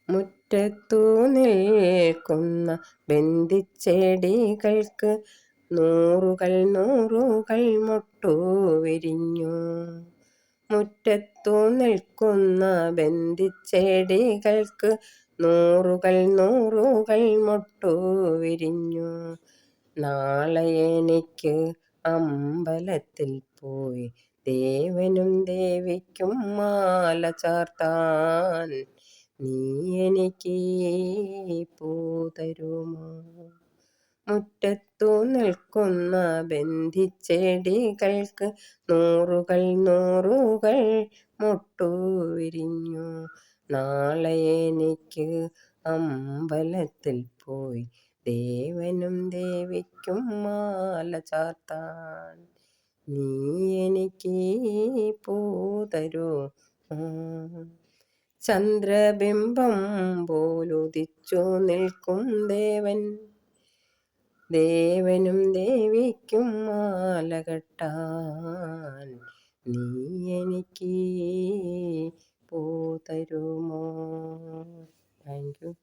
മുറ്റത്തു നിൽക്കുന്ന ബന്ധിച്ചെടികൾക്ക് നൂറുകൾ നൂറുകൾ മൊട്ടു വിരിഞ്ഞു. മുറ്റത്തു നിൽക്കുന്ന ബന്ധിച്ചെടികൾക്ക് നൂറുകൾ നൂറുകൾ മൊട്ടു വിരിഞ്ഞു. നാളെ എനിക്ക് അമ്പലത്തിൽ പോയി ദേവനും ദേവിക്കും മാല ചാർത്താൻ. നീ എനിക്ക് പൂ തരുമോ? മുറ്റത്തു നിൽക്കുന്ന ബന്ധിച്ചെടികൾക്ക് നൂറുകൾ നൂറുകൾ മൊട്ടു വിരിഞ്ഞു. നാളെ എനിക്ക് അമ്പലത്തിൽ പോയി ദേവനും ദേവിക്കും മാല ചാർത്താൻ. നീ എനിക്ക് പൂ തരുമോ? ചന്ദ്രബിംബം പോലുദിച്ചു നിൽക്കും ദേവനും ദേവിക്കും മാല കെട്ടാൻ. നീ എനിക്ക് പൂ തരുമോ? Thank you.